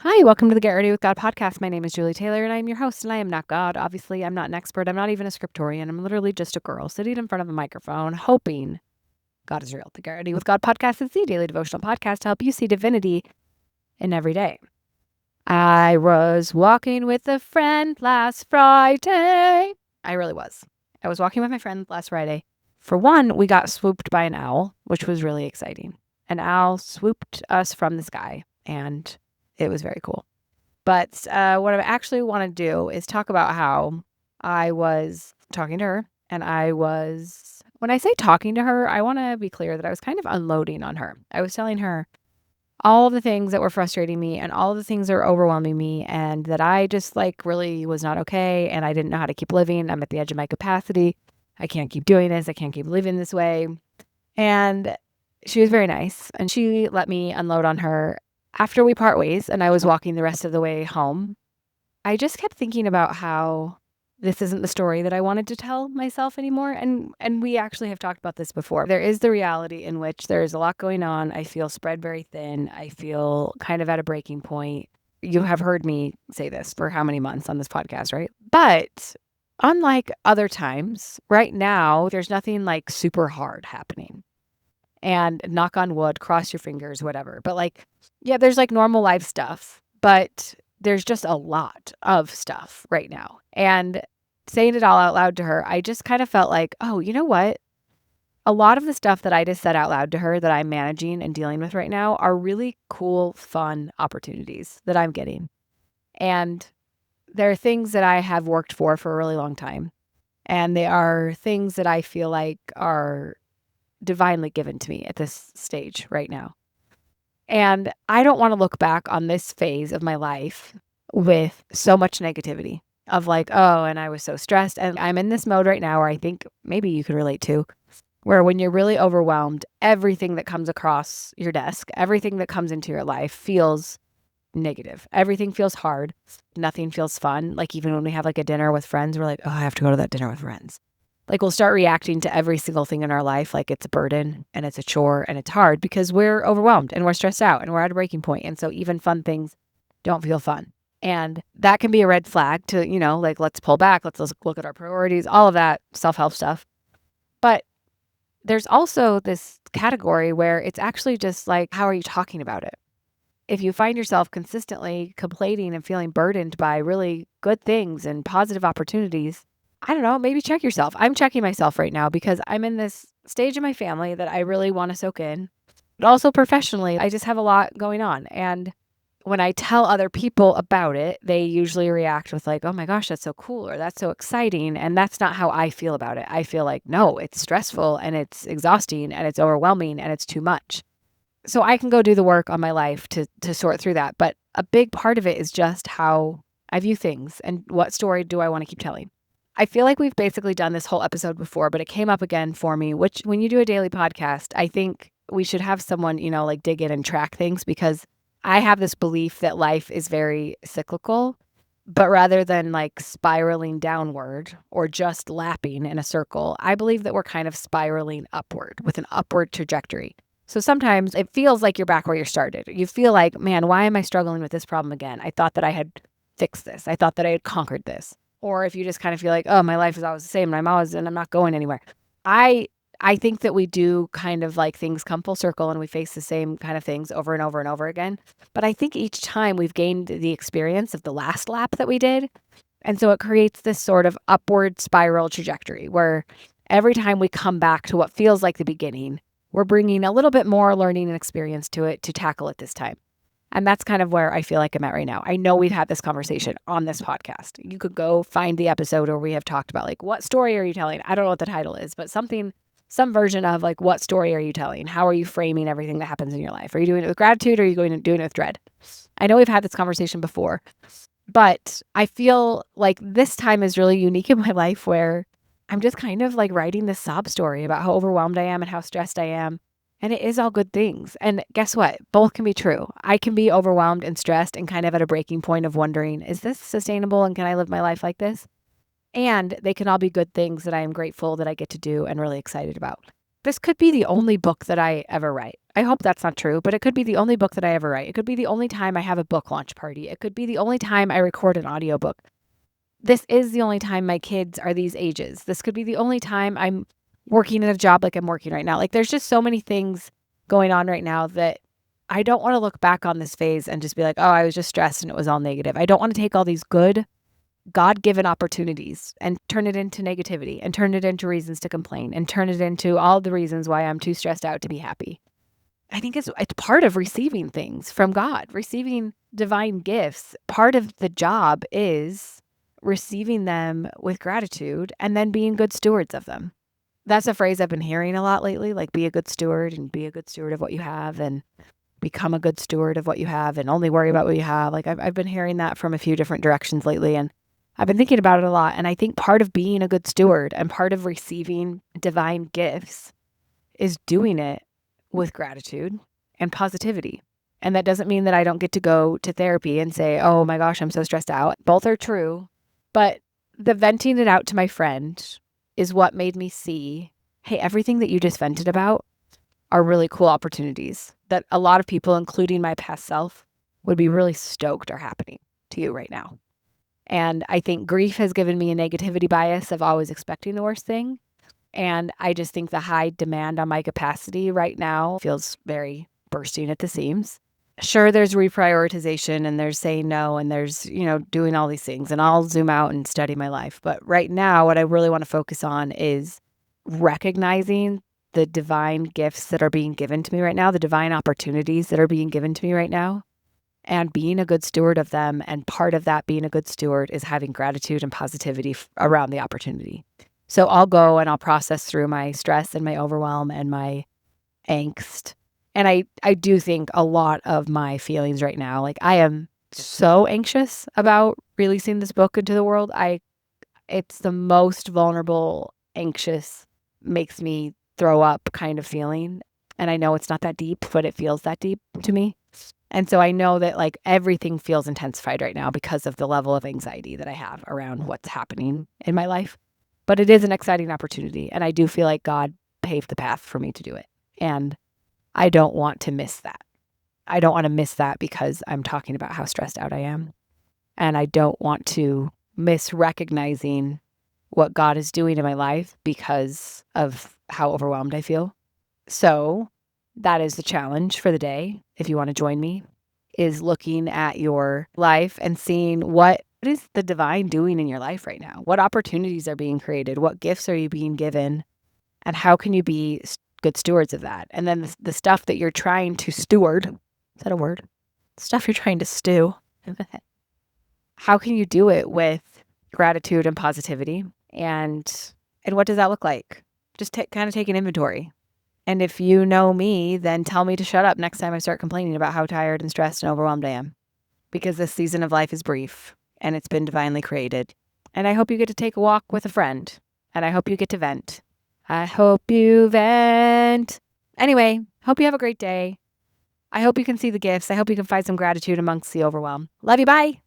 Hi, welcome to the Get Ready with God podcast. My name is Julie Taylor and I'm your host, and I am not God. Obviously, I'm not an expert. I'm not even a scriptorian. I'm literally just a girl sitting in front of a microphone hoping God is real. The Get Ready with God podcast is the daily devotional podcast to help you see divinity in every day. I was walking with a friend last Friday. I really was. I was walking with my friend last Friday. For one, we got swooped by an owl, which was really exciting. An owl swooped us from the sky, and it was very cool. But what I actually want to do is talk about how I was talking to her. And when I say talking to her, I want to be clear that I was kind of unloading on her. I was telling her all of the things that were frustrating me and all of the things that were overwhelming me, and that I just really was not okay. And I didn't know how to keep living. I'm at the edge of my capacity. I can't keep doing this. I can't keep living this way. And she was very nice, and she let me unload on her. After we part ways and I was walking the rest of the way home, I just kept thinking about how this isn't the story that I wanted to tell myself anymore. And we actually have talked about this before. There is the reality in which there is a lot going on. I feel spread very thin. I feel kind of at a breaking point. You have heard me say this for how many months on this podcast, right? But unlike other times, right now, there's nothing super hard happening. And knock on wood, cross your fingers, whatever. But yeah, there's normal life stuff, but there's just a lot of stuff right now. And saying it all out loud to her, I just kind of felt like, oh, you know what? A lot of the stuff that I just said out loud to her that I'm managing and dealing with right now are really cool, fun opportunities that I'm getting. And there are things that I have worked for a really long time. And they are things that I feel like are divinely given to me at this stage right now. And I don't want to look back on this phase of my life with so much negativity of oh, and I was so stressed. And I'm in this mode right now where I think maybe you could relate to, where when you're really overwhelmed, everything that comes across your desk, everything that comes into your life feels negative. Everything feels hard. Nothing feels fun. Even when we have a dinner with friends, we're like, oh, I have to go to that dinner with friends. We'll start reacting to every single thing in our life like it's a burden and it's a chore and it's hard because we're overwhelmed and we're stressed out and we're at a breaking point. And so even fun things don't feel fun. And that can be a red flag to, let's pull back. Let's look at our priorities, all of that self-help stuff. But there's also this category where it's actually just how are you talking about it? If you find yourself consistently complaining and feeling burdened by really good things and positive opportunities, I don't know, maybe check yourself. I'm checking myself right now because I'm in this stage of my family that I really want to soak in. But also professionally, I just have a lot going on. And when I tell other people about it, they usually react with oh my gosh, that's so cool, or that's so exciting. And that's not how I feel about it. I feel no, it's stressful and it's exhausting and it's overwhelming and it's too much. So I can go do the work on my life to sort through that. But a big part of it is just how I view things and what story do I want to keep telling. I feel like we've basically done this whole episode before, but it came up again for me, which when you do a daily podcast, I think we should have someone, dig in and track things, because I have this belief that life is very cyclical, but rather than spiraling downward or just lapping in a circle, I believe that we're kind of spiraling upward with an upward trajectory. So sometimes it feels like you're back where you started. You feel like, man, why am I struggling with this problem again? I thought that I had fixed this. I thought that I had conquered this. Or if you just kind of feel like, oh, my life is always the same and I'm not going anywhere. I think that we do kind of things come full circle and we face the same kind of things over and over and over again. But I think each time we've gained the experience of the last lap that we did. And so it creates this sort of upward spiral trajectory where every time we come back to what feels like the beginning, we're bringing a little bit more learning and experience to it to tackle it this time. And that's kind of where I feel like I'm at right now. I know we've had this conversation on this podcast. You could go find the episode where we have talked about what story are you telling? I don't know what the title is, but some version of what story are you telling? How are you framing everything that happens in your life? Are you doing it with gratitude or are you doing it with dread? I know we've had this conversation before, but I feel like this time is really unique in my life where I'm just kind of writing this sob story about how overwhelmed I am and how stressed I am. And it is all good things. And guess what? Both can be true. I can be overwhelmed and stressed and kind of at a breaking point of wondering, is this sustainable and can I live my life like this? And they can all be good things that I am grateful that I get to do and really excited about. This could be the only book that I ever write. I hope that's not true, but it could be the only book that I ever write. It could be the only time I have a book launch party. It could be the only time I record an audiobook. This is the only time my kids are these ages. This could be the only time I'm working in a job like I'm working right now. Like there's just so many things going on right now that I don't want to look back on this phase and just be like, oh, I was just stressed and it was all negative. I don't want to take all these good God-given opportunities and turn it into negativity and turn it into reasons to complain and turn it into all the reasons why I'm too stressed out to be happy. I think it's part of receiving things from God, receiving divine gifts. Part of the job is receiving them with gratitude and then being good stewards of them. That's a phrase I've been hearing a lot lately, like be a good steward and be a good steward of what you have and become a good steward of what you have and only worry about what you have. Like I've been hearing that from a few different directions lately, and I've been thinking about it a lot. And I think part of being a good steward and part of receiving divine gifts is doing it with gratitude and positivity. And that doesn't mean that I don't get to go to therapy and say, oh my gosh, I'm so stressed out. Both are true. But the venting it out to my friend is what made me see, hey, everything that you just vented about are really cool opportunities that a lot of people, including my past self, would be really stoked are happening to you right now. And I think grief has given me a negativity bias of always expecting the worst thing. And I just think the high demand on my capacity right now feels very bursting at the seams. Sure, there's reprioritization and there's saying no and there's, doing all these things. And I'll zoom out and study my life. But right now, what I really want to focus on is recognizing the divine gifts that are being given to me right now, the divine opportunities that are being given to me right now, and being a good steward of them. And part of that being a good steward is having gratitude and positivity around the opportunity. So I'll go and I'll process through my stress and my overwhelm and my angst. And I do think a lot of my feelings right now, like I am so anxious about releasing this book into the world. It's the most vulnerable, anxious, makes me throw up kind of feeling. And I know it's not that deep, but it feels that deep to me. And so I know that like everything feels intensified right now because of the level of anxiety that I have around what's happening in my life. But it is an exciting opportunity. And I do feel like God paved the path for me to do it. And I don't want to miss that. I don't want to miss that because I'm talking about how stressed out I am. And I don't want to miss recognizing what God is doing in my life because of how overwhelmed I feel. So that is the challenge for the day. If you want to join me, is looking at your life and seeing what is the divine doing in your life right now? What opportunities are being created? What gifts are you being given? And how can you be good stewards of that? And then the stuff that you're trying to steward, is that a word? Stuff you're trying to stew. How can you do it with gratitude and positivity? And what does that look like? Just kind of take an inventory. And if you know me, then tell me to shut up next time I start complaining about how tired and stressed and overwhelmed I am. Because this season of life is brief and it's been divinely created. And I hope you get to take a walk with a friend. And I hope you get to vent. I hope you vent. Anyway, hope you have a great day. I hope you can see the gifts. I hope you can find some gratitude amongst the overwhelm. Love you. Bye.